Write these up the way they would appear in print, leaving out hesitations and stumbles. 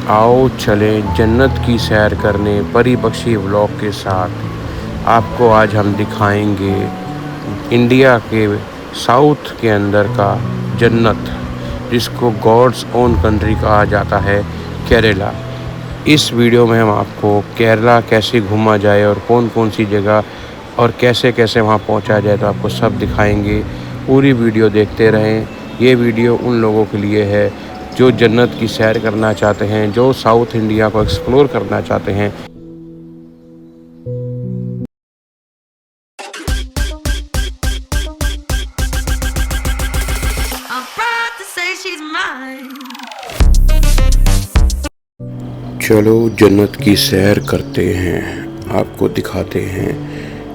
आओ चलें जन्नत की सैर करने परी पक्षी व्लॉग के साथ। आपको आज हम दिखाएंगे इंडिया के साउथ के अंदर का जन्नत, जिसको गॉड्स ओन कंट्री कहा जाता है, केरला। इस वीडियो में हम आपको केरला कैसे घूमा जाए और कौन कौन सी जगह और कैसे कैसे वहाँ पहुँचा जाए, तो आपको सब दिखाएंगे। पूरी वीडियो देखते रहें। ये वीडियो उन लोगों के लिए है जो जन्नत की सैर करना चाहते हैं, जो साउथ इंडिया को एक्सप्लोर करना चाहते हैं। चलो जन्नत की सैर करते हैं, आपको दिखाते हैं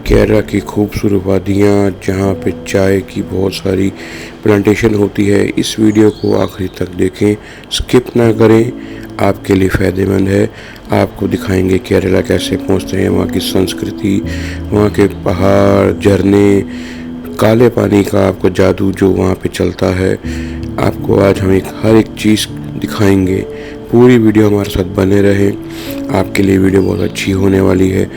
केरला की खूबसूरत वादियाँ, जहाँ पे चाय की बहुत सारी प्लांटेशन होती है। इस वीडियो को आखिरी तक देखें, स्किप ना करें, आपके लिए फ़ायदेमंद है। आपको दिखाएंगे केरला कैसे पहुँचते हैं, वहाँ की संस्कृति, वहाँ के पहाड़, झरने, काले पानी का आपको जादू जो वहाँ पे चलता है। आपको आज हम हर एक चीज़ दिखाएंगे। पूरी वीडियो हमारे साथ बने रहे, आपके लिए वीडियो बहुत अच्छी होने वाली है।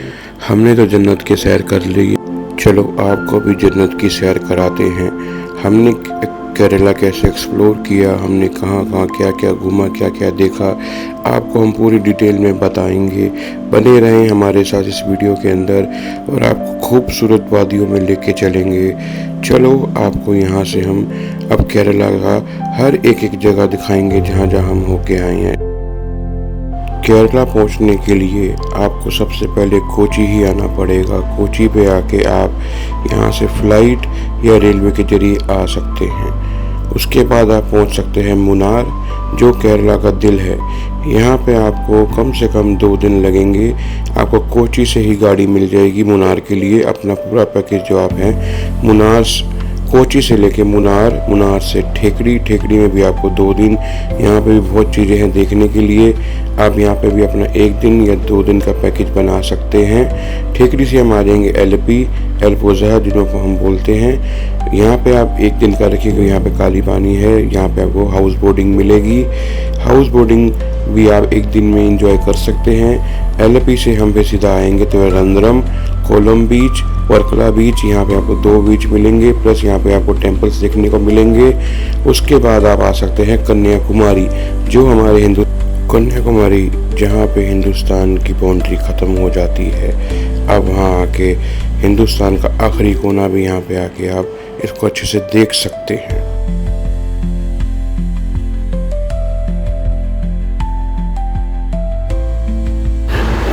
हमने तो जन्नत की सैर कर ली, चलो आपको भी जन्नत की सैर कराते हैं। हमने केरला कैसे एक्सप्लोर किया, हमने कहाँ कहाँ क्या क्या घूमा, क्या क्या देखा, आपको हम पूरी डिटेल में बताएंगे। बने रहें हमारे साथ इस वीडियो के अंदर और आपको खूबसूरत वादियों में लेके चलेंगे। चलो आपको यहाँ से हम अब केरला का हर एक जगह दिखाएंगे जहाँ जहाँ हम होके आए हैं। केरला पहुंचने के लिए आपको सबसे पहले कोची ही आना पड़ेगा। कोची पे आके आप यहाँ से फ़्लाइट या रेलवे के जरिए आ सकते हैं। उसके बाद आप पहुँच सकते हैं मुन्नार, जो केरला का दिल है। यहाँ पे आपको कम से कम 2 दिन लगेंगे। आपको कोची से ही गाड़ी मिल जाएगी मुन्नार के लिए। अपना पूरा पैकेज जो आप हैं मुन्नार, कोची से लेके मुन्नार, मुन्नार से ठेकड़ी, ठेकड़ी में भी आपको 2 दिन। यहाँ पे भी बहुत चीज़ें हैं देखने के लिए। आप यहाँ पे भी अपना 1 दिन या 2 दिन का पैकेज बना सकते हैं। ठेकड़ी से हम आ जाएंगे एलपी, एल्पोजा जिनको हम बोलते हैं। यहाँ पे आप 1 दिन का रखिएगा। यहाँ पे काली पानी है, यहाँ पे आपको हाउस बोटिंग मिलेगी। हाउस बोटिंग भी आप 1 दिन में एंजॉय कर सकते हैं। एलपी से हम पे सीधा आएंगे तो रंद्रम, कोलम बीच, वर्कला बीच, यहाँ पे आपको 2 बीच मिलेंगे, प्लस यहाँ पे आपको टेम्पल्स देखने को मिलेंगे। उसके बाद आप आ सकते हैं कन्याकुमारी, जो हमारे कन्याकुमारी, जहाँ पे हिंदुस्तान की बाउंड्री ख़त्म हो जाती है। अब वहाँ आके हिंदुस्तान का आखिरी कोना भी यहाँ पे आके आप इसको अच्छे से देख सकते हैं।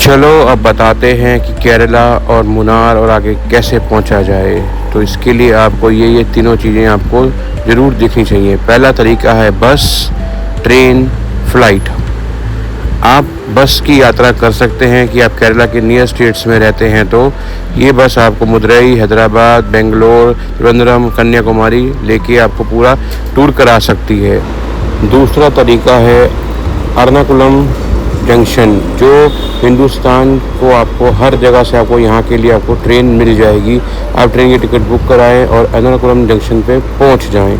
चलो अब बताते हैं कि केरला और मुन्नार और आगे कैसे पहुंचा जाए। तो इसके लिए आपको ये तीनों चीज़ें आपको ज़रूर देखनी चाहिए। पहला तरीका है बस, ट्रेन, फ्लाइट। आप बस की यात्रा कर सकते हैं कि आप केरला के नियर स्टेट्स में रहते हैं तो ये बस आपको मदुरई, हैदराबाद, बेंगलोर, त्रिवेंद्रम, कन्याकुमारी लेके आपको पूरा टूर करा सकती है। दूसरा तरीका है एर्नाकुलम जंक्शन, जो हिंदुस्तान को आपको हर जगह से आपको यहाँ के लिए आपको ट्रेन मिल जाएगी। आप ट्रेन की टिकट बुक कराएं और एर्नाकुलम जंक्शन पे पहुँच जाएं।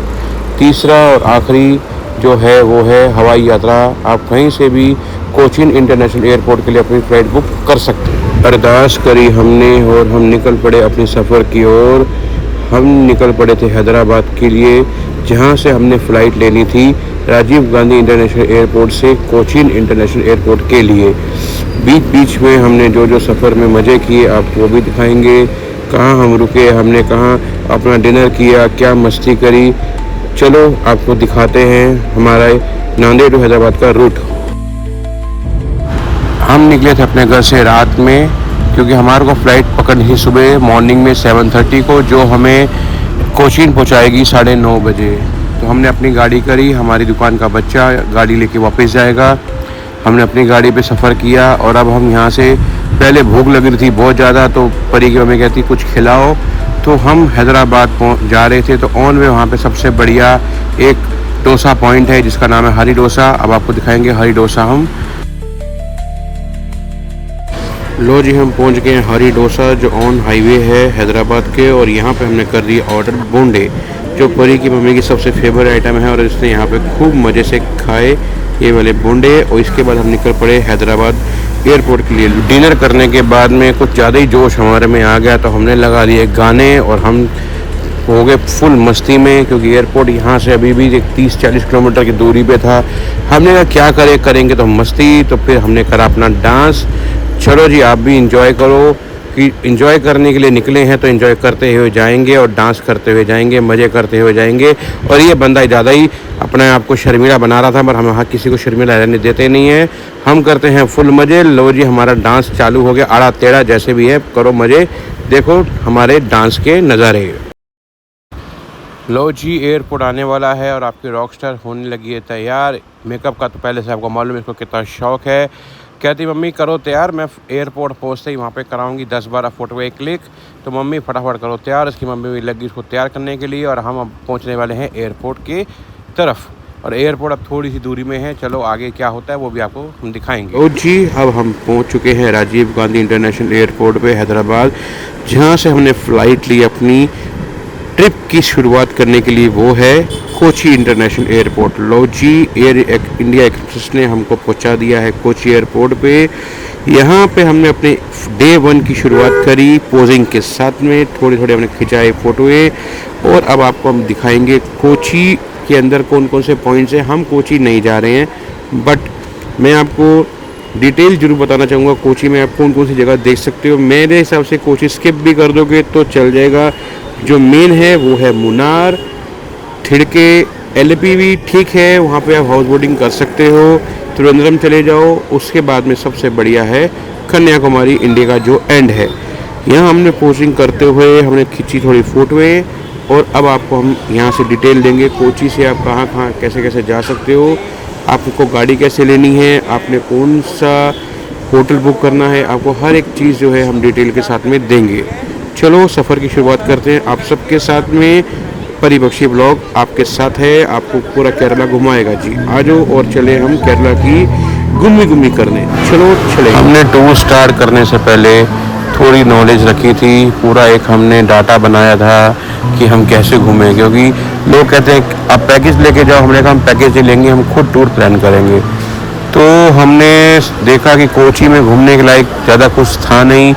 तीसरा और आखिरी जो है वो है हवाई यात्रा। आप कहीं से भी कोचीन इंटरनेशनल एयरपोर्ट के लिए अपनी फ़्लाइट बुक कर सकते हैं। अरदास करी हमने और हम निकल पड़े अपने सफ़र की ओर। हम निकल पड़े थे हैदराबाद के लिए, जहाँ से हमने फ़्लाइट लेनी थी राजीव गांधी इंटरनेशनल एयरपोर्ट से कोचीन इंटरनेशनल एयरपोर्ट के लिए। बीच बीच में हमने जो सफ़र में मज़े किए आपको वो भी दिखाएंगे। कहाँ हम रुके, हमने कहाँ अपना डिनर किया, क्या मस्ती करी। चलो आपको दिखाते हैं हमारा नांदेड़ टू हैदराबाद का रूट। हम निकले थे अपने घर से रात में, क्योंकि हमारे को फ़्लाइट पकड़नी थी सुबह मॉर्निंग में 7:30 को, जो हमें कोचीन पहुंचाएगी 9:30 बजे। तो हमने अपनी गाड़ी करी। हमारी दुकान का बच्चा गाड़ी लेके वापस जाएगा। हमने अपनी गाड़ी पे सफ़र किया और अब हम यहाँ से, पहले भूख लग रही थी बहुत ज़्यादा, तो परी की मम्मी कहती कुछ खिलाओ। तो हम हैदराबाद जा रहे थे, तो ऑन वे वहाँ पे सबसे बढ़िया एक डोसा पॉइंट है जिसका नाम है हरी डोसा। अब आपको दिखाएंगे हरी डोसा हम। लो जी, हम पहुंच गए हरी डोसा, जो ऑन हाईवे है हैदराबाद के। और यहाँ पे हमने कर दिया ऑर्डर बोंडे, जो परी की मम्मी की सबसे फेवरेट आइटम है और इसने यहाँ पे खूब मज़े से खाए ये वाले बोंडे, और इसके बाद हम निकल पड़े हैदराबाद एयरपोर्ट के लिए। डिनर करने के बाद में कुछ ज़्यादा ही जोश हमारे में आ गया, तो हमने लगा लिए गाने और हम हो गए फुल मस्ती में, क्योंकि एयरपोर्ट यहाँ से अभी भी एक 30-40 किलोमीटर की दूरी पे था। हमने कहा क्या करेंगे तो मस्ती, तो फिर हमने करा अपना डांस। चलो जी आप भी इंजॉय करो, कि इंजॉय करने के लिए निकले हैं तो इंजॉय करते हुए जाएंगे और डांस करते हुए जाएंगे, मज़े करते हुए जाएंगे। और ये बंदा ज़्यादा ही अपने आप को शर्मिला बना रहा था, पर हम यहाँ किसी को शर्मिला रहने देते नहीं हैं, हम करते हैं फुल मज़े। लो जी हमारा डांस चालू हो गया, आड़ा टेढ़ा जैसे भी है करो मज़े, देखो हमारे डांस के नज़ारे। लो जी एयरपोर्ट आने वाला है और आपकी रॉकस्टार होने लगी है तैयार। मेकअप का तो पहले से आपको मालूम है इसको कितना शौक़ है। कहती मम्मी करो तैयार, मैं एयरपोर्ट पहुँचते ही वहाँ पे कराऊंगी 10-12 फ़ोटो एक क्लिक। तो मम्मी फटाफट करो तैयार। इसकी मम्मी भी लगी इसको तैयार करने के लिए, और हम अब पहुँचने वाले हैं एयरपोर्ट की तरफ। और एयरपोर्ट अब थोड़ी सी दूरी में है, चलो आगे क्या होता है वो भी आपको हम दिखाएंगे। ओ जी अब हम पहुँच चुके हैं राजीव गांधी इंटरनेशनल एयरपोर्ट पे हैदराबाद, जहाँ से हमने फ़्लाइट ली अपनी ट्रिप की शुरुआत करने के लिए, वो है कोची इंटरनेशनल एयरपोर्ट। लो जी इंडिया एक्सप्रेस ने हमको पहुंचा दिया है कोची एयरपोर्ट पे। यहाँ पे हमने अपने डे 1 की शुरुआत करी पोजिंग के साथ में, थोड़े हमने खिंचाए फ़ोटोए, और अब आपको हम दिखाएंगे कोची के अंदर कौन कौन से पॉइंट्स हैं। हम कोची नहीं जा रहे हैं, बट मैं आपको डिटेल जरूर बताना चाहूँगा कोची में आप कौन कौन सी जगह देख सकते हो। मेरे हिसाब से कोची स्किप भी कर दोगे तो चल जाएगा। जो मेन है वो है मुनार, थिड़के, एलपी भी ठीक है, वहाँ पे आप हाउस बोटिंग कर सकते हो। त्रिवेंद्रम चले जाओ, उसके बाद में सबसे बढ़िया है कन्याकुमारी, इंडिया का जो एंड है। यहाँ हमने पोजिंग करते हुए हमने खींची थोड़ी फ़ोटोएँ, और अब आपको हम यहाँ से डिटेल देंगे कोची से आप कहाँ कहाँ कैसे कैसे जा सकते हो, आपको गाड़ी कैसे लेनी है, आपने कौन सा होटल बुक करना है, आपको हर एक चीज़ जो है हम डिटेल के साथ में देंगे। चलो सफ़र की शुरुआत करते हैं आप सबके साथ में। परिपक्षी ब्लॉग आपके साथ है, आपको पूरा केरला घुमाएगा जी। आ जाओ और चले हम केरला की घूमी करने, चलो चले। हमने टूर स्टार्ट करने से पहले थोड़ी नॉलेज रखी थी, पूरा एक हमने डाटा बनाया था कि हम कैसे घूमें, क्योंकि लोग कहते हैं आप पैकेज लेके जाओ, हमने कहा हम पैकेज नहीं लेंगे, हम खुद टूर प्लान करेंगे। तो हमने देखा कि कोची में घूमने के लायक ज़्यादा कुछ था नहीं,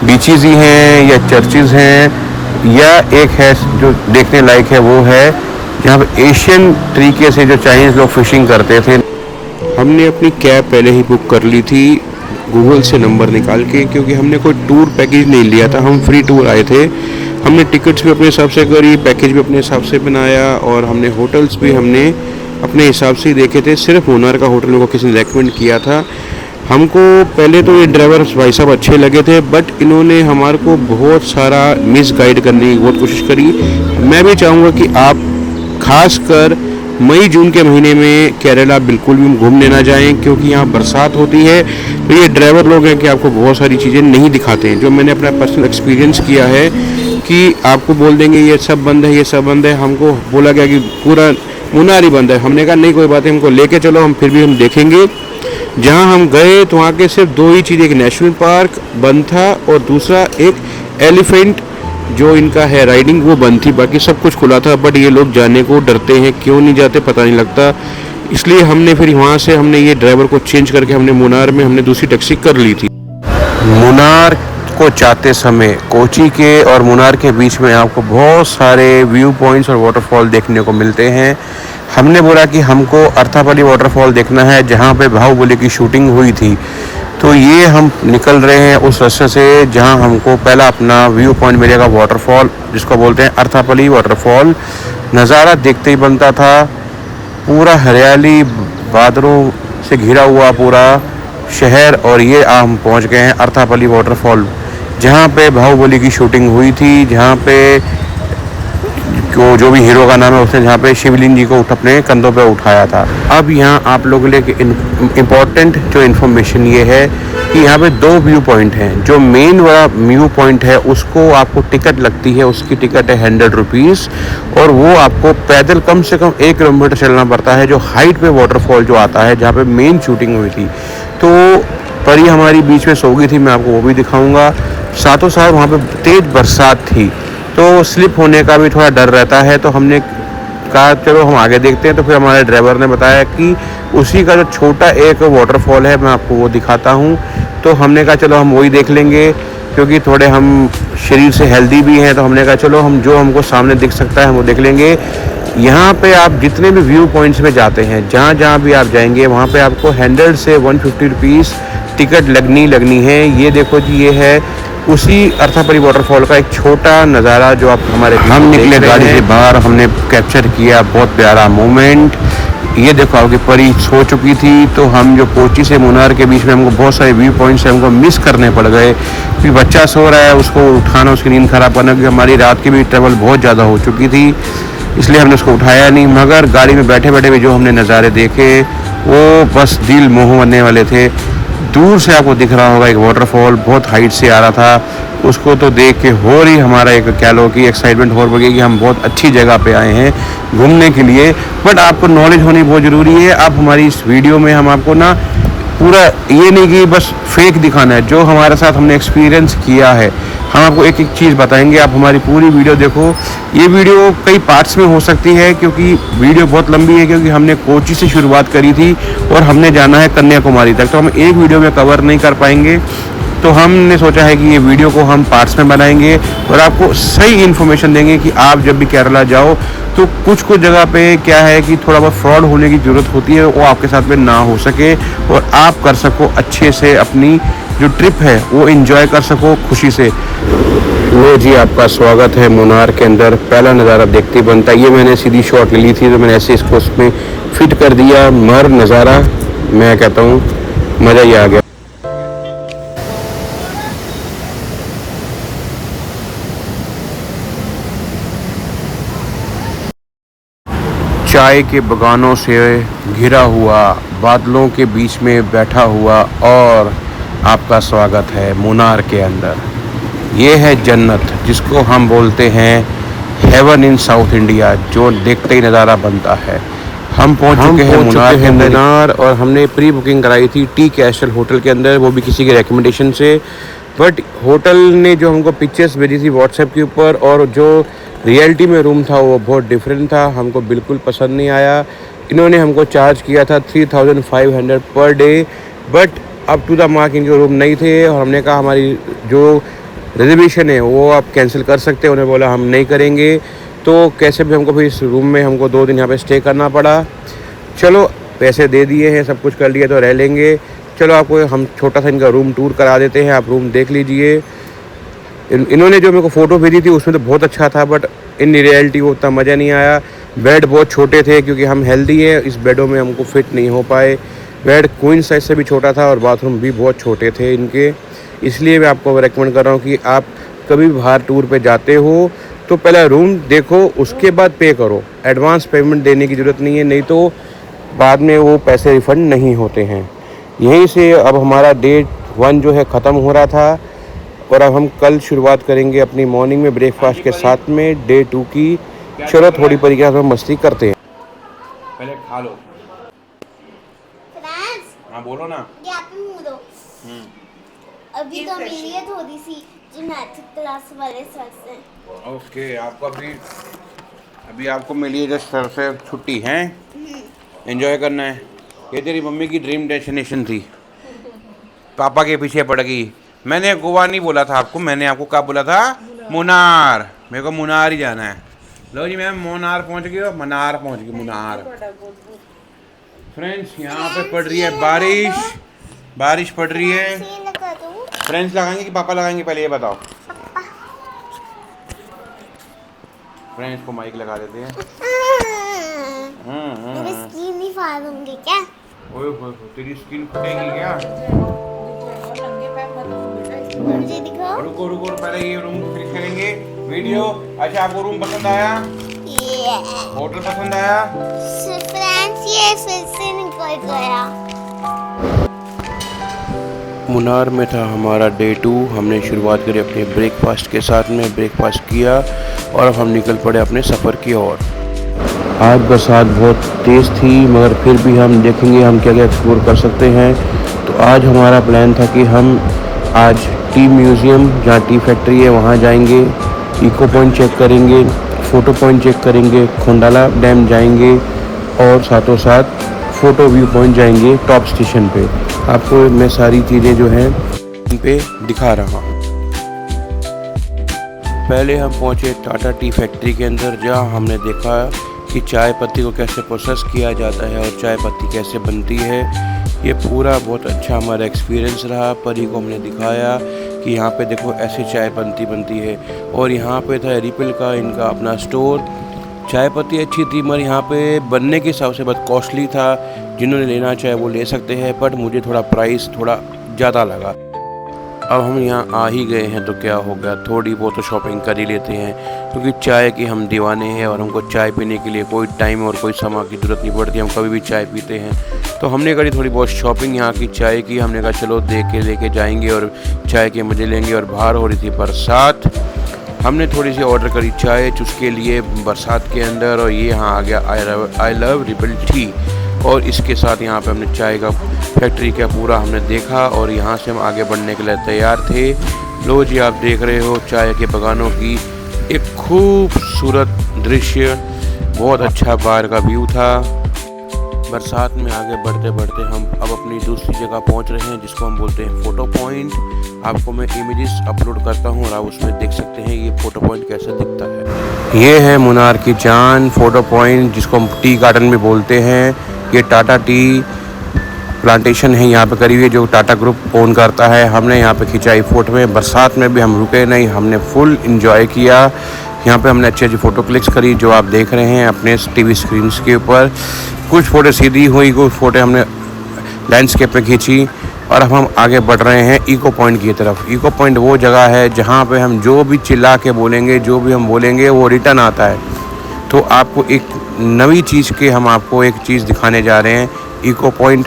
बीचेस ही हैं या चर्चेज़ हैं, या एक है जो देखने लायक है वो है जहाँ पे एशियन तरीके से जो चाइनीज़ लोग फ़िशिंग करते थे। हमने अपनी कैब पहले ही बुक कर ली थी गूगल से नंबर निकाल के, क्योंकि हमने कोई टूर पैकेज नहीं लिया था, हम फ्री टूर आए थे। हमने टिकट्स भी अपने हिसाब से करी, पैकेज भी अपने हिसाब से बनाया, और हमने होटल्स भी हमने अपने हिसाब से ही देखे थे। सिर्फ मुनार का होटल मेरे को किसी ने रेकमेंड किया था। हमको पहले तो ये ड्राइवर भाई साहब अच्छे लगे थे, बट इन्होंने हमारे को बहुत सारा मिस गाइड करने की बहुत कोशिश करी। मैं भी चाहूँगा कि आप खासकर मई जून के महीने में केरला बिल्कुल भी घूमने ना जाएं, क्योंकि यहाँ बरसात होती है। तो ये ड्राइवर लोग हैं कि आपको बहुत सारी चीज़ें नहीं दिखाते हैं, जो मैंने अपना पर्सनल एक्सपीरियंस किया है कि आपको बोल देंगे ये सब बंद है, ये सब बंद है। हमको बोला गया कि पूरा मुनार ही बंद है, हमने कहा नहीं कोई बात है, हमको लेके चलो, हम फिर भी हम देखेंगे। जहाँ हम गए तो वहाँ के सिर्फ 2 ही चीज़, एक नेशनल पार्क बंद था और दूसरा एक एलिफेंट जो इनका है राइडिंग वो बंद थी, बाकी सब कुछ खुला था। बट ये लोग जाने को डरते हैं, क्यों नहीं जाते पता नहीं लगता। इसलिए हमने फिर वहाँ से हमने ये ड्राइवर को चेंज करके हमने मुनार में हमने दूसरी टैक्सी कर ली थी। मुनार को जाते समय कोची के और मुनार के बीच में आपको बहुत सारे व्यू पॉइंट्स और वाटरफॉल देखने को मिलते हैं। हमने बोला कि हमको अर्थापली वाटरफॉल देखना है जहाँ पे बाहुबली की शूटिंग हुई थी, तो ये हम निकल रहे हैं उस रास्ते से जहाँ हमको पहला अपना व्यू पॉइंट मिलेगा वाटरफॉल, जिसको बोलते हैं अर्थापली वाटरफॉल। नज़ारा देखते ही बनता था, पूरा हरियाली बादलों से घिरा हुआ पूरा शहर, और ये हम पहुँच गए हैं अर्थापली वाटरफॉल, जहाँ पे बाहुबली की शूटिंग हुई थी, जहाँ पे जो भी हीरो का नाम है उसने जहाँ पे शिवलिंग जी को अपने कंधों पे उठाया था। अब यहाँ आप लोगों के लिए इम्पोर्टेंट जो इन्फॉर्मेशन ये है कि यहाँ पे 2 व्यू पॉइंट हैं। जो मेन वाला व्यू पॉइंट है उसको आपको टिकट लगती है, उसकी टिकट है 100 रुपीज़, और वो आपको पैदल कम से कम 1 किलोमीटर चलना पड़ता है, जो हाइट पे वाटरफॉल जो आता है जहाँ पे मेन शूटिंग हुई थी। तो परी हमारी बीच में सो गई थी, मैं आपको वो भी दिखाऊँगा। साथों साथ वहाँ पर तेज़ बरसात थी, तो स्लिप होने का भी थोड़ा डर रहता है। तो हमने कहा चलो हम आगे देखते हैं। तो फिर हमारे ड्राइवर ने बताया कि उसी का जो छोटा एक वाटरफॉल है मैं आपको वो दिखाता हूँ। तो हमने कहा चलो हम वही देख लेंगे, क्योंकि थोड़े हम शरीर से हेल्दी भी हैं, तो हमने कहा चलो हम जो हमको सामने दिख सकता है हम वो देख लेंगे। यहाँ पे आप जितने भी व्यू पॉइंट्स में जाते हैं, जहाँ जहाँ भी आप जाएंगे वहाँ पे आपको 100 से 150 रुपीज़ टिकट लगनी है। ये देखो जी, ये है उसी अर्थापरी वाटरफॉल का एक छोटा नज़ारा जो आप हमारे हम निकले गाड़ी से बाहर, हमने कैप्चर किया बहुत प्यारा मोमेंट। ये देखो आपकी परी सो चुकी थी, तो हम जो कोची से मुनार के बीच में हमको बहुत सारे व्यू पॉइंट्स हमको मिस करने पड़ गए, क्योंकि बच्चा सो रहा है, उसको उठाना, उसकी नींद ख़राब करना, क्योंकि हमारी रात की भी ट्रैवल बहुत ज़्यादा हो चुकी थी, इसलिए हमने उसको उठाया नहीं। मगर गाड़ी में बैठे बैठे भी जो हमने नज़ारे देखे वो बस दिल मोह बनने वाले थे। दूर से आपको दिख रहा होगा एक वाटरफॉल बहुत हाइट से आ रहा था, उसको तो देख के हो रही हमारा एक क्या लो कि एक्साइटमेंट हो रही कि हम बहुत अच्छी जगह पे आए हैं घूमने के लिए। बट आपको नॉलेज होनी बहुत ज़रूरी है। आप हमारी इस वीडियो में हम आपको ना पूरा ये नहीं कि बस फेक दिखाना है, जो हमारे साथ हमने एक्सपीरियंस किया है हम आपको एक एक चीज़ बताएंगे। आप हमारी पूरी वीडियो देखो। ये वीडियो कई पार्ट्स में हो सकती है, क्योंकि वीडियो बहुत लंबी है, क्योंकि हमने कोची से शुरुआत करी थी और हमने जाना है कन्याकुमारी तक, तो हम एक वीडियो में कवर नहीं कर पाएंगे। तो हमने सोचा है कि ये वीडियो को हम पार्ट्स में बनाएंगे और आपको सही इन्फॉर्मेशन देंगे कि आप जब भी केरला जाओ तो कुछ जगह पे क्या है कि थोड़ा बहुत फ्रॉड होने की ज़रूरत होती है, वो आपके साथ में ना हो सके और आप कर सको अच्छे से अपनी जो ट्रिप है वो एंजॉय कर सको खुशी से। लो जी, आपका स्वागत है मुनार के अंदर। पहला नज़ारा देखते ही बनता है। ये मैंने सीधी शॉट ले ली थी, तो मैंने ऐसे इसको उसमें फिट कर दिया। मर नज़ारा, मैं कहता हूँ मज़ा ही आ गया। चाय के बगानों से घिरा हुआ, बादलों के बीच में बैठा हुआ, और आपका स्वागत है मुनार के अंदर। ये है जन्नत, जिसको हम बोलते हैं हेवन इन साउथ इंडिया, जो देखते ही नज़ारा बनता है। हम पहुंच चुके हैं मुनार के अंदर और हमने प्री बुकिंग कराई थी टी कैस्टल होटल के अंदर, वो भी किसी के रेकमेंडेशन से। बट होटल ने जो हमको पिक्चर्स भेजी थी व्हाट्सएप के ऊपर और जो रियलिटी में रूम था वो बहुत डिफरेंट था, हमको बिल्कुल पसंद नहीं आया। इन्होंने हमको चार्ज किया था 3500 per day, but up to the mark इनके रूम नहीं थे और हमने कहा हमारी जो रिजर्वेशन है वो आप कैंसिल कर सकते हैं। उन्होंने बोला हम नहीं करेंगे, तो कैसे भी हमको फिर इस रूम में हमको 2 दिन यहाँ पे स्टे करना पड़ा। चलो पैसे दे दिए हैं, सब कुछ कर लिया तो रह लेंगे। चलो आपको हम छोटा सा इनका रूम टूर करा देते हैं, आप रूम देख लीजिए। इन्होंने जो मेरे को फ़ोटो भेजी थी उसमें तो बहुत अच्छा था, बट इन रियलिटी वो उतना मज़ा नहीं आया। बेड बहुत छोटे थे, क्योंकि हम हेल्दी है, इस बेडों में हमको फिट नहीं हो पाए। बेड क्वीन साइज से भी छोटा था और बाथरूम भी बहुत छोटे थे इनके। इसलिए मैं आपको रेकमेंड कर रहा हूँ कि आप कभी भी बाहर टूर पे जाते हो तो पहले रूम देखो, उसके बाद पे करो। एडवांस पेमेंट देने की ज़रूरत नहीं है, नहीं तो बाद में वो पैसे रिफ़ंड नहीं होते हैं। यहीं से अब हमारा डे 1 जो है ख़त्म हो रहा था और अब हम कल शुरुआत करेंगे अपनी मॉर्निंग में ब्रेकफास्ट के साथ में डे 2 की। चलो थोड़ी तरीके से मस्ती करते हैं। पहले खा लो। हाँ बोलो ना। अभी तो मिली है थोड़ी सी जो मैथ क्लास वाले सर से। ओके, आपको अभी आपको मिली है जो सर से छुट्टी है, एंजॉय करना है। ये तेरी मम्मी की ड्रीम डेस्टिनेशन थी, पापा के पीछे पड़ गई। मैंने गोवा नहीं बोला था आपको, मैंने आपको क्या बोला था? मुनार। मेरे को मुनार ही जाना है। लो जी मैम, मुनार पहुंच गई और मनार पहुंच गई। मुनार फ्रेंड्स, यहाँ पे पड़ रही है बारिश पड़ रही है। फ्रेंड्स लगाएंगे कि पापा लगाएंगे, पहले ये बताओ। फ्रेंड्स को माइक लगा देते हैं। मेरी स्किन नहीं फाड़ूंगी क्या? ओए तेरी स्किन फटेगी क्या? मुझे दिखाओ। रुको पहले ये रूम फिर करेंगे वीडियो। अच्छा, आपको रूम पसंद आया? होटल पसंद आया? फ्रेंड्स, ये फिर से निकल गया। मुनार में था हमारा डे 2। हमने शुरुआत करी अपने ब्रेकफास्ट के साथ में, ब्रेकफास्ट किया और अब हम निकल पड़े अपने सफ़र की ओर। आज बरसात बहुत तेज़ थी, मगर फिर भी हम देखेंगे हम क्या क्या एक्सप्लोर कर सकते हैं। तो आज हमारा प्लान था कि हम आज टी म्यूज़ियम, जहाँ टी फैक्ट्री है वहाँ जाएंगे, इको पॉइंट चेक करेंगे, फ़ोटो पॉइंट चेक करेंगे, खोंडाला डैम जाएंगे और साथों साथ फ़ोटो व्यू पॉइंट जाएंगे टॉप स्टेशन पे। आपको मैं सारी चीज़ें जो हैं इन पे दिखा रहा हूँ। पहले हम पहुँचे टाटा टी फैक्ट्री के अंदर, जहाँ हमने देखा कि चाय पत्ती को कैसे प्रोसेस किया जाता है और चाय पत्ती कैसे बनती है। ये पूरा बहुत अच्छा हमारा एक्सपीरियंस रहा। परी को हमने दिखाया कि यहाँ पे देखो ऐसे चाय पत्ती बनती है। और यहाँ पे था रिपल का इनका अपना स्टोर। चाय पत्ती अच्छी थी मगर यहाँ पे बनने के हिसाब से बहुत कॉस्टली था। जिन्होंने लेना चाहे वो ले सकते हैं, बट मुझे थोड़ा प्राइस थोड़ा ज़्यादा लगा। अब हम यहाँ आ ही गए हैं तो क्या हो गया, थोड़ी बहुत तो शॉपिंग कर ही लेते हैं, क्योंकि चाय की हम दीवाने हैं और हमको चाय पीने के लिए कोई टाइम और कोई समय की ज़रूरत नहीं पड़ती। हम कभी भी चाय पीते हैं। तो हमने करी थोड़ी बहुत शॉपिंग यहाँ की चाय की। हमने कहा चलो देख के लेके जाएंगे और चाय के मज़े लेंगे। और बाहर हो रही थी बरसात। हमने थोड़ी सी ऑर्डर करी चाय चुस्के लिए बरसात के अंदर। और ये यहाँ आ गया आई लव रिपल टी। और इसके साथ यहाँ पे हमने चाय का फैक्ट्री का पूरा हमने देखा और यहाँ से हम आगे बढ़ने के लिए तैयार थे। लो जी, आप देख रहे हो चाय के बागानों की एक खूबसूरत दृश्य। बहुत अच्छा बाहर का व्यू था। बरसात में आगे बढ़ते बढ़ते हम अब अपनी दूसरी जगह पहुंच रहे हैं, जिसको हम बोलते हैं फ़ोटो पॉइंट। आपको मैं इमेजेस अपलोड करता हूं और आप उसमें देख सकते हैं ये फ़ोटो पॉइंट कैसा दिखता है। ये है मुनार की चांद फ़ोटो पॉइंट, जिसको हम टी गार्डन भी बोलते हैं। ये टाटा टी प्लांटेशन है यहाँ पे करी हुई, जो टाटा ग्रुप ओन करता है। हमने यहाँ पे खिंचाई फ़ोटो में। बरसात में भी हम रुके नहीं, हमने फुल इंजॉय किया। यहाँ पे हमने अच्छी अच्छी फ़ोटो क्लिक्स करी, जो आप देख रहे हैं अपने टीवी स्क्रीन के ऊपर। कुछ फ़ोटो सीधी हुई, कुछ फ़ोटो हमने लैंडस्केप पे खींची। और अब हम आगे बढ़ रहे हैं इको पॉइंट की तरफ। इको पॉइंट वो जगह है जहाँ पे हम जो भी चिल्ला के बोलेंगे, जो भी हम बोलेंगे वो रिटर्न आता है। तो आपको एक नई चीज़ के हम आपको एक चीज़ दिखाने जा रहे हैं। इको पॉइंट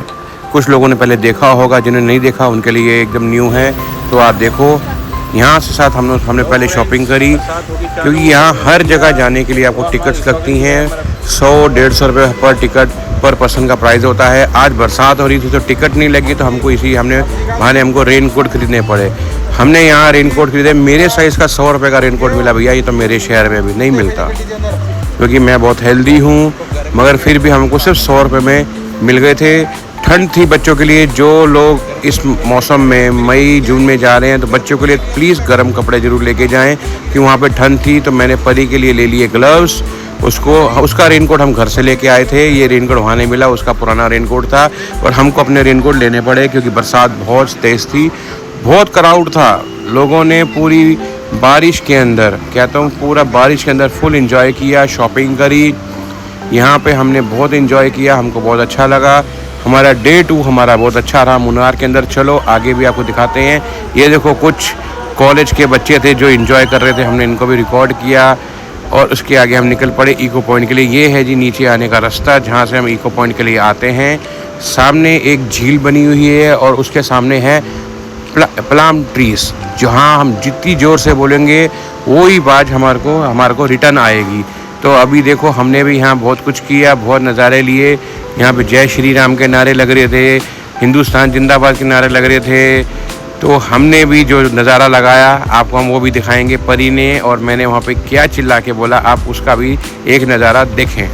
कुछ लोगों ने पहले देखा होगा, जिन्होंने नहीं देखा उनके लिए एकदम न्यू है। तो आप देखो यहाँ से साथ हमने पहले शॉपिंग करी, क्योंकि यहाँ हर जगह जाने के लिए आपको टिकट्स लगती हैं। 100-150 रुपये पर टिकट पर पर्सन का प्राइस होता है। आज बरसात हो रही थी तो टिकट नहीं लगी, तो हमको हमको रेन कोट खरीदने पड़े। हमने यहाँ रेन कोट खरीदे। मेरे साइज़ का 100 रुपये का रेन कोट मिला भैया। ये तो मेरे शहर में भी नहीं मिलता, क्योंकि मैं बहुत हेल्दी हूँ। मगर फिर भी हमको सिर्फ 100 रुपये में मिल गए थे। ठंड थी बच्चों के लिए। जो लोग इस मौसम में मई जून में जा रहे हैं तो बच्चों के लिए प्लीज़ गर्म कपड़े ज़रूर लेके जाएं, कि वहाँ पे ठंड थी। तो मैंने परी के लिए ले लिए ग्लव्स। उसका रेनकोट हम घर से लेके आए थे। ये रेनकोट वहाँ नहीं मिला, उसका पुराना रेनकोट था। और हमको अपने रेनकोट लेने पड़े, क्योंकि बरसात बहुत तेज़ थी। बहुत क्राउड था। लोगों ने पूरी बारिश के अंदर, कहता हूँ पूरा बारिश के अंदर फुल इंजॉय किया, शॉपिंग करी। यहाँ पे हमने बहुत इंजॉय किया, हमको बहुत अच्छा लगा। हमारा डे 2 हमारा बहुत अच्छा रहा मुनार के अंदर। चलो आगे भी आपको दिखाते हैं। ये देखो कुछ कॉलेज के बच्चे थे जो एंजॉय कर रहे थे, हमने इनको भी रिकॉर्ड किया। और उसके आगे हम निकल पड़े इको पॉइंट के लिए। ये है जी नीचे आने का रास्ता, जहाँ से हम इको पॉइंट के लिए आते हैं। सामने एक झील बनी हुई है और उसके सामने है प्लाम ट्रीज, जहाँ हम जितनी ज़ोर से बोलेंगे वही बात हमारे को रिटर्न आएगी। तो अभी देखो हमने भी यहाँ बहुत कुछ किया, बहुत नज़ारे लिए। यहाँ पे जय श्री राम के नारे लग रहे थे, हिंदुस्तान जिंदाबाद के नारे लग रहे थे। तो हमने भी जो नज़ारा लगाया आपको हम वो भी दिखाएंगे। परी ने और मैंने वहाँ पे क्या चिल्ला के बोला, आप उसका भी एक नज़ारा देखें।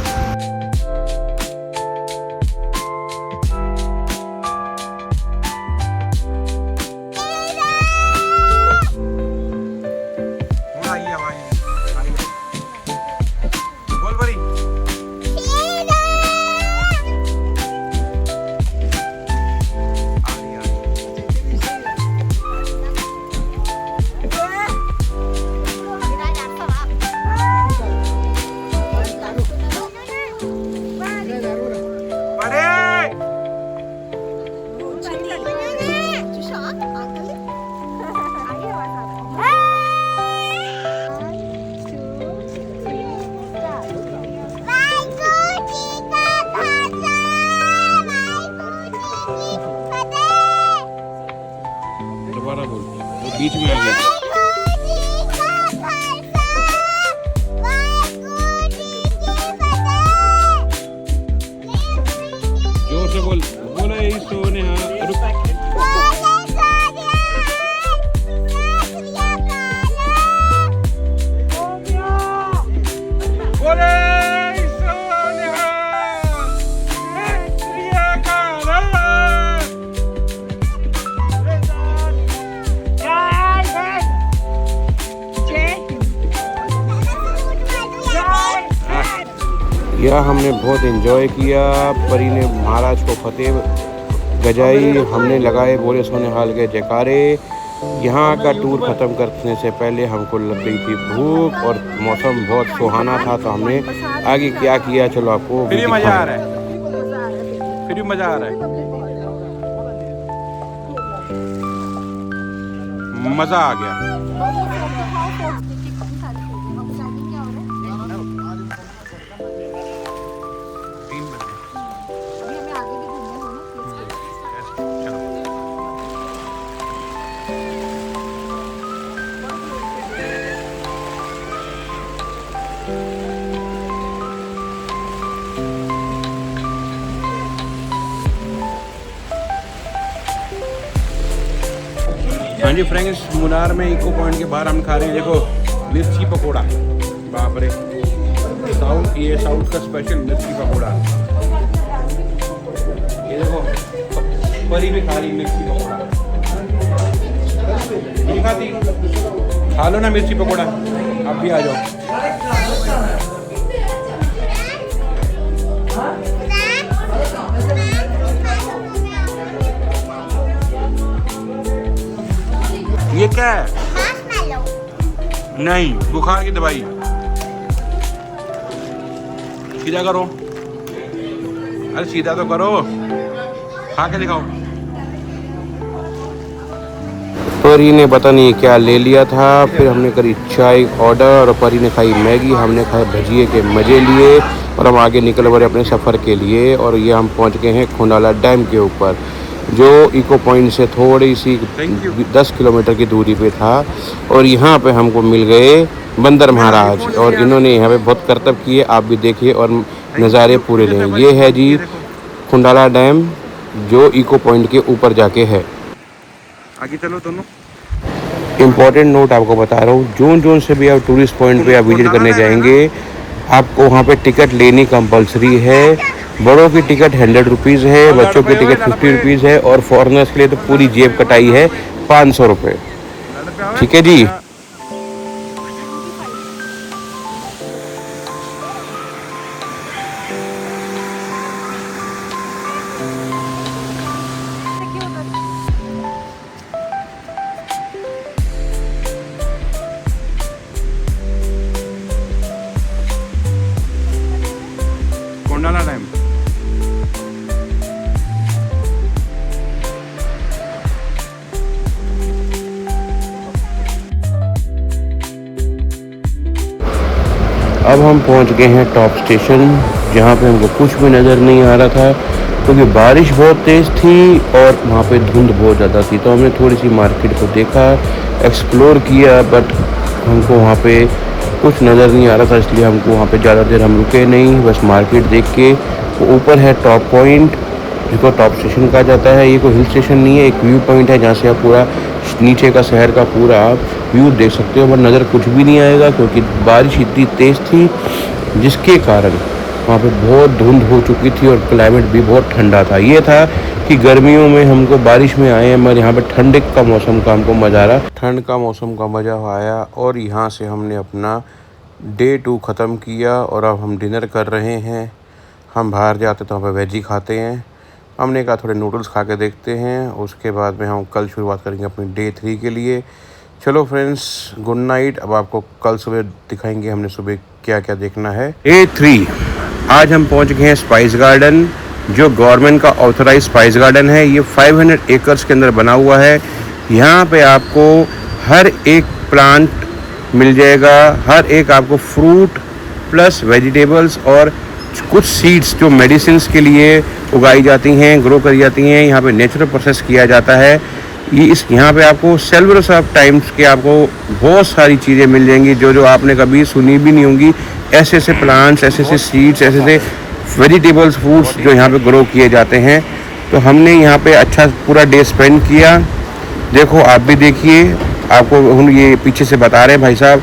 दोबारा बोल, वो बीच में आ गया। जोर से बोल, बोला यही सोने। हाँ रुक। बोले सोने हाँ यह हमने बहुत एंजॉय किया। परी ने महाराज को फतेह गजाई, हमने लगाए बोले सोने हाल के जयकारे। यहाँ का टूर ख़त्म करने से पहले हमको लग गई थी भूख और मौसम बहुत सुहाना था, तो हमने आगे क्या किया चलो आपको फिर मज़ा आ रहा है, फिर मज़ा आ रहा है, मज़ा आ गया। हाँ जी फ्रेंड्स, मुनार में इको पॉइंट के बाहर हम खा रहे हैं, देखो मिर्ची पकोड़ा। बाप रे, ये साउथ का स्पेशल मिर्ची पकोड़ा। ये देखो परी भी खा रही मिर्ची पकोड़ा। नहीं खाती? खा लो ना मिर्ची पकोड़ा, आप भी आ जाओ। ये क्या है? नहीं, बुखार की दवाई। सीधा करो, अरे सीधा तो करो, खा के दिखाओ। परी ने पता नहीं क्या ले लिया था। फिर हमने करी चाय ऑर्डर और परी ने खाई मैगी, हमने खाए भजिए के मज़े लिए और हम आगे निकल पड़े अपने सफ़र के लिए। और ये हम पहुंच गए हैं खोंडाला डैम के ऊपर, जो इको पॉइंट से थोड़ी सी 10 किलोमीटर की दूरी पे था। और यहाँ पे हमको मिल गए बंदर महाराज और इन्होंने यहाँ पे बहुत करतब किए, आप भी देखिए और नज़ारे पूरे लें। ये है जी खोंडाला डैम जो इको पॉइंट के ऊपर जाके है। आगे चलो दोनों। इम्पॉर्टेंट नोट आपको बता रहा हूँ, जोन से भी आप टूरिस्ट पॉइंट पे आप विजिट करने जाएंगे, आपको वहाँ पे टिकट लेनी कंपलसरी है। बड़ों की टिकट 100 रुपीज़ है, बच्चों की टिकट 50 रुपीज़ है और फॉरेनर्स के लिए तो पूरी जेब कटाई है 500 रुपये। ठीक है जी। खोंडाला डैम। अब हम पहुंच गए हैं टॉप स्टेशन, जहां पे हमको कुछ भी नज़र नहीं आ रहा था क्योंकि बारिश बहुत तेज़ थी और वहां पे धुंध बहुत ज़्यादा थी। तो हमने थोड़ी सी मार्केट को देखा, एक्सप्लोर किया, बट हमको वहां पे कुछ नज़र नहीं आ रहा था, इसलिए हमको वहाँ पे ज़्यादा देर हम रुके नहीं, बस मार्केट देख के। वो ऊपर है टॉप पॉइंट, जिसको टॉप स्टेशन कहा जाता है। ये कोई हिल स्टेशन नहीं है, एक व्यू पॉइंट है जहाँ से आप पूरा नीचे का शहर का पूरा व्यू देख सकते हो, पर नज़र कुछ भी नहीं आएगा क्योंकि बारिश इतनी तेज़ थी, जिसके कारण वहाँ पे बहुत धुंध हो चुकी थी और क्लाइमेट भी बहुत ठंडा था। ये था कि गर्मियों में हमको बारिश में आए हैं, मगर यहाँ पे ठंड का मौसम का हमको मज़ा आ रहा, ठंड का मौसम का मज़ा आया। और यहाँ से हमने अपना डे 2 ख़त्म किया और अब हम डिनर कर रहे हैं। हम बाहर जाते तो वहाँ पे वेज ही खाते हैं, हमने कहा थोड़े नूडल्स खा के देखते हैं, उसके बाद में हम कल शुरुआत करेंगे अपनी डे 3 के लिए। चलो फ्रेंड्स, गुड नाइट। अब आपको कल सुबह दिखाएंगे हमने सुबह क्या क्या देखना है। डे 3 आज हम पहुंच गए हैं स्पाइस गार्डन, जो गवर्नमेंट का ऑथराइज स्पाइस गार्डन है। ये 500 एकर्स के अंदर बना हुआ है। यहाँ पे आपको हर एक प्लांट मिल जाएगा, हर एक आपको फ्रूट प्लस वेजिटेबल्स और कुछ सीड्स जो मेडिसिन्स के लिए उगाई जाती हैं, ग्रो करी जाती हैं, यहाँ पे नेचुरल प्रोसेस किया जाता है। यहाँ पे आपको सेल्वरस ऑफ टाइम्स के आपको बहुत सारी चीज़ें मिल जाएंगी जो आपने कभी सुनी भी नहीं होंगी। ऐसे ऐसे प्लांट्स, ऐसे ऐसे सीड्स, ऐसे ऐसे वेजिटेबल्स, फ्रूट्स जो यहाँ पे ग्रो किए जाते हैं। तो हमने यहाँ पे अच्छा पूरा डे स्पेंड किया। देखो आप भी देखिए, आपको हम ये पीछे से बता रहे हैं भाई साहब,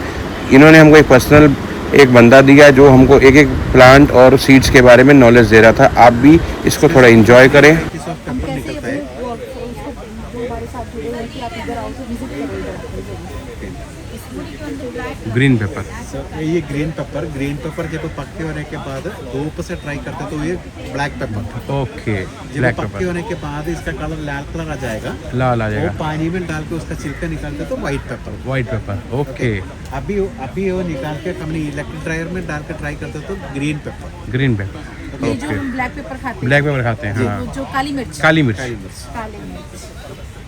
इन्होंने हमको एक पर्सनल एक बंदा दिया जो हमको एक एक प्लांट और सीड्स के बारे में नॉलेज दे रहा था। आप भी इसको थोड़ा एंजॉय करें। जो हमारे साथ जुड़े हुए हैं कि आप इधर आओ तो विजिट करो इधर। Green pepper. ये ग्रीन पेपर जब पक्के होने के बाद धूप से ट्राई करते तो ये ब्लैक पेपर। ओके, जब ब्लैक पक्के पेपर, होने के बाद इसका कलर लाल कलर आ जाएगा, लाल आ वो जाएगा। पानी में डाल के उसका छिलका निकालते तो white paper. White paper, okay. अभी वो निकाल के हमने इलेक्ट्रिक ड्रायर में डाल के ट्राई करते तो ग्रीन पेपर। ग्रीन पेपर, ये जो ओके। हम ब्लैक पेपर खाते हैं, ब्लैक पेपर खाते हैं, हाँ। वो जो काली मिर्च, काली मिर्च, काली मिर्च,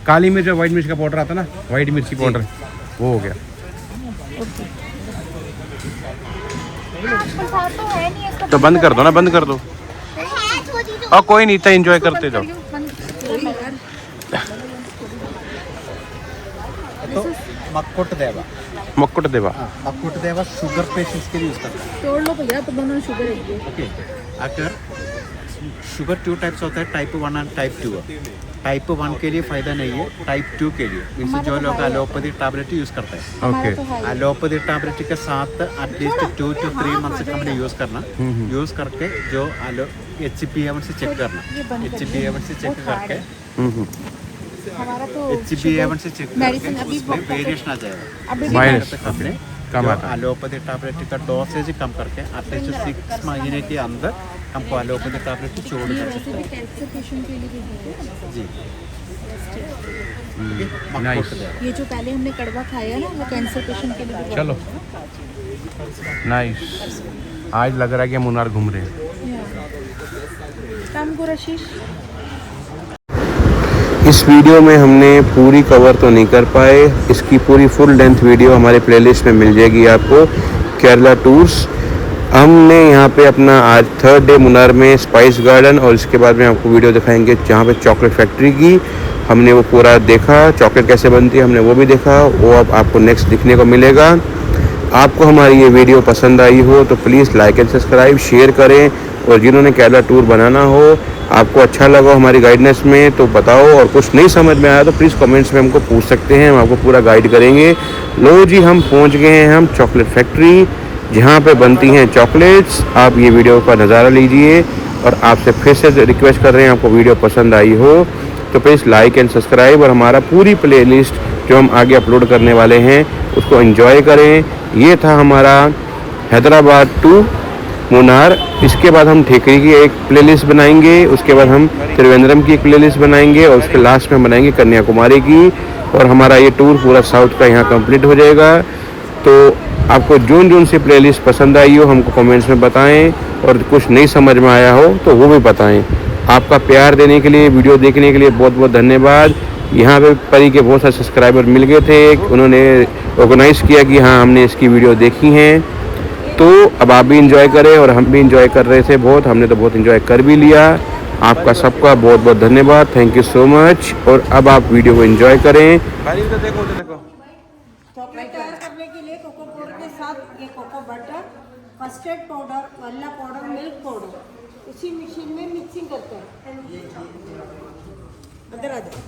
काली मिर्च और वाइट मिर्च का पाउडर आता ना, वाइट मिर्ची पाउडर, वो हो गया। आपके साथ तो है नहीं इसका। तो बंद कर दो ना, बंद कर दो। है छोटी जो और कोई नहीं था, एंजॉय करते जाओ। तो मक्कुट देवा, मक्कुट देवा, मक्कुट देवा शुगर पेशेंट्स के लिए यूज करते हैं। तोड़ लो भैया, तो दोनों शुगर है। ओके, अगर शुगर 2 टाइप्स होता है, टाइप 1 और टाइप 2। टाइप 1 के लिए फ़ायदा नहीं है, टाइप 2 के लिए मीन्स जो लोग एलोपैथी टैबलेट यूज़ करते हैं, ओके। एलोपैथी टैबलेट के साथ एटलीस्ट 2 to 3 मंथ्स हमने यूज़ करना, यूज़ करके जो HbA1c चेक करना, HbA1c चेक करके हमारा तो HbA1c चेक मेडिसिन करके अभी उसमें वेरिएशन आ जाएगा। अभी वायरस हमने कम आता है। एलोपैथी टैबलेट का डोसेज कम करके एटलीस्ट 6 महीने के अंदर हमको एलोपैथी टैबलेट छोड़ना ये चाहिए। वैसे भी कैंसर पेशेंट के लिए भी है। जी, नाइस। ये जो पहले हमने कड़वा खाया ना, वो कैंसर पेशेंट के लिए भी चलो, नाइस। आज लग रहा है कि हम मुन्नार घूम रहे हैं। काम को आशीष। इस वीडियो में हमने पूरी कवर तो नहीं कर पाए, इसकी पूरी फुल लेंथ वीडियो हमारे प्लेलिस्ट में मिल जाएगी आपको, केरला टूर्स। हमने यहाँ पे अपना आज 3rd डे मुन्नार में स्पाइस गार्डन, और इसके बाद में आपको वीडियो दिखाएंगे जहाँ पे चॉकलेट फैक्ट्री की। हमने वो पूरा देखा, चॉकलेट कैसे बनती है हमने वो भी देखा, वो अब आपको नेक्स्ट दिखने को मिलेगा। आपको हमारी ये वीडियो पसंद आई हो तो please like and subscribe, share करें। और जिन्होंने केरला टूर बनाना हो, आपको अच्छा लगा हमारी गाइडेंस में तो बताओ, और कुछ नहीं समझ में आया तो प्लीज़ कमेंट्स में हमको पूछ सकते हैं, हम आपको पूरा गाइड करेंगे। लो जी, हम पहुंच गए हैं हम चॉकलेट फैक्ट्री, जहां पे बनती हैं चॉकलेट्स। आप ये वीडियो का नज़ारा लीजिए, और आपसे फिर से रिक्वेस्ट कर रहे हैं, आपको वीडियो पसंद आई हो तो प्लीज़ लाइक एंड सब्सक्राइब, और हमारा पूरी प्लेलिस्ट जो हम आगे अपलोड करने वाले हैं उसको एंजॉय करें। ये था हमारा हैदराबाद टू मुन्नार। इसके बाद हम ठेकरी की एक प्लेलिस्ट बनाएंगे, उसके बाद हम त्रिवेंद्रम की एक प्लेलिस्ट बनाएंगे, और उसके लास्ट में बनाएंगे कन्याकुमारी की। और हमारा ये टूर पूरा साउथ का यहाँ कंप्लीट हो जाएगा। तो आपको जोन सी प्लेलिस्ट पसंद आई हो हमको कमेंट्स में बताएं, और कुछ नहीं समझ में आया हो तो वो भी बताएं। आपका प्यार देने के लिए, वीडियो देखने के लिए बहुत बहुत धन्यवाद। यहाँ पे परी के बहुत सारे सब्सक्राइबर मिल गए थे, उन्होंने ऑर्गेनाइज़ किया कि हाँ हमने इसकी वीडियो देखी हैं। तो अब आप भी इंजॉय करें, और हम भी इंजॉय कर रहे थे बहुत, हमने तो बहुत इंजॉय कर भी लिया। आपका सबका बहुत बहुत धन्यवाद, थैंक यू सो मच। और अब आप वीडियो को इंजॉय करें। चॉकलेट तैयार करने के लिए कोको पाउडर के साथ ये cocoa butter, custard powder, vanilla powder, milk powder उसी मशीन में मिक्सिंग करते हैं। अंदर आ जाओ।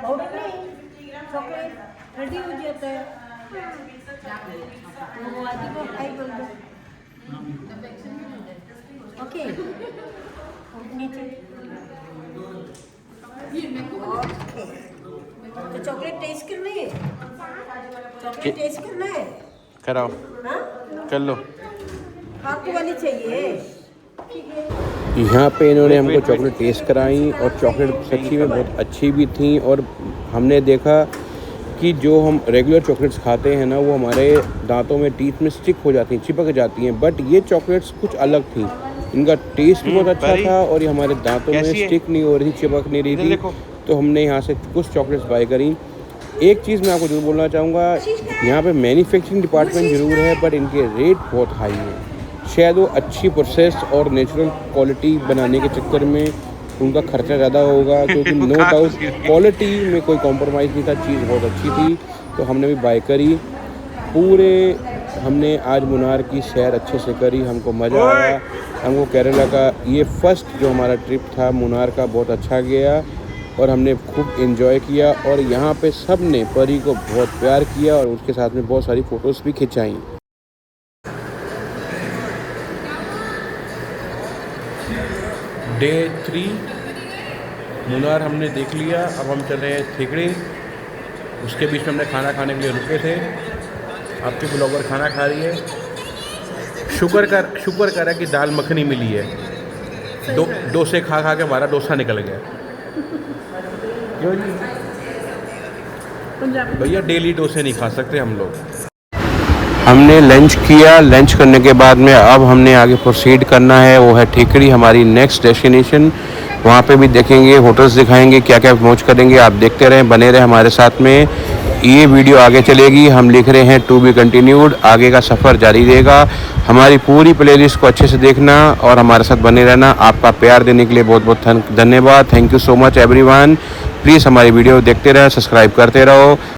पाउडर नहीं, चॉकलेट रेडी हो जाता है। वो आदि को हाई बोल दो। ओके, नीचे। तो चॉकलेट टेस्ट करना है, चॉकलेट टेस्ट करना है। कराओ, हाँ, कर लो। आपको वाली चाहिए। यहाँ पे इन्होंने हमको चॉकलेट टेस्ट कराई, और चॉकलेट सच्ची में बहुत अच्छी भी थी। और हमने देखा कि जो हम रेगुलर चॉकलेट्स खाते हैं ना, वो हमारे दांतों में, टीथ में स्टिक हो जाती हैं, चिपक जाती हैं, बट ये चॉकलेट्स कुछ अलग थी। इनका टेस्ट बहुत अच्छा था, और ये हमारे दांतों में स्टिक नहीं हो रही थी, चिपक नहीं रही थी। तो हमने यहाँ से कुछ चॉकलेट्स बाय करी। एक चीज़ मैं आपको जरूर बोलना चाहूँगा, यहाँ पे मैन्युफैक्चरिंग डिपार्टमेंट ज़रूर है, बट इनके रेट बहुत हाई हैं। शायद वो अच्छी प्रोसेस और नेचुरल क्वालिटी बनाने के चक्कर में उनका खर्चा ज़्यादा होगा, क्योंकि नो डाउट क्वालिटी में कोई कॉम्प्रोमाइज़ नहीं था, चीज़ बहुत अच्छी थी। तो हमने भी बाय करी। पूरे हमने आज मुनार की सैर अच्छे से करी, हमको मज़ा आया। हमको केरला का ये फर्स्ट जो हमारा ट्रिप था मुनार का बहुत अच्छा गया और हमने खूब एंजॉय किया। और यहाँ पे सब ने परी को बहुत प्यार किया और उसके साथ में बहुत सारी फ़ोटोज़ भी खिंचाई। डे 3 मुनार हमने देख लिया। अब हम चल रहे हैं थेकड़ी। उसके बीच में हमने खाना खाने के लिए रुके थे। आपके ब्लॉगर खाना खा रही है। शुक्र कर कि दाल मखनी मिली है। डोसे खा के हमारा डोसा निकल गया। क्यों जी भैया, डेली डोसे नहीं खा सकते हम लोग। हमने लंच किया। लंच करने के बाद में अब हमने आगे प्रोसीड करना है, वो है ठेकड़ी, हमारी नेक्स्ट डेस्टिनेशन। वहाँ पे भी देखेंगे, होटल्स दिखाएंगे, क्या क्या पहुँच करेंगे। आप देखते रहें, बने रहें हमारे साथ में। ये वीडियो आगे चलेगी, हम लिख रहे हैं टू बी कंटिन्यूड। आगे का सफ़र जारी रहेगा। हमारी पूरी प्लेलिस्ट को अच्छे से देखना और हमारे साथ बने रहना। आपका प्यार देने के लिए बहुत बहुत धन्यवाद। Thank you so much everyone. Please हमारी वीडियो देखते रहें, सब्सक्राइब करते रहो।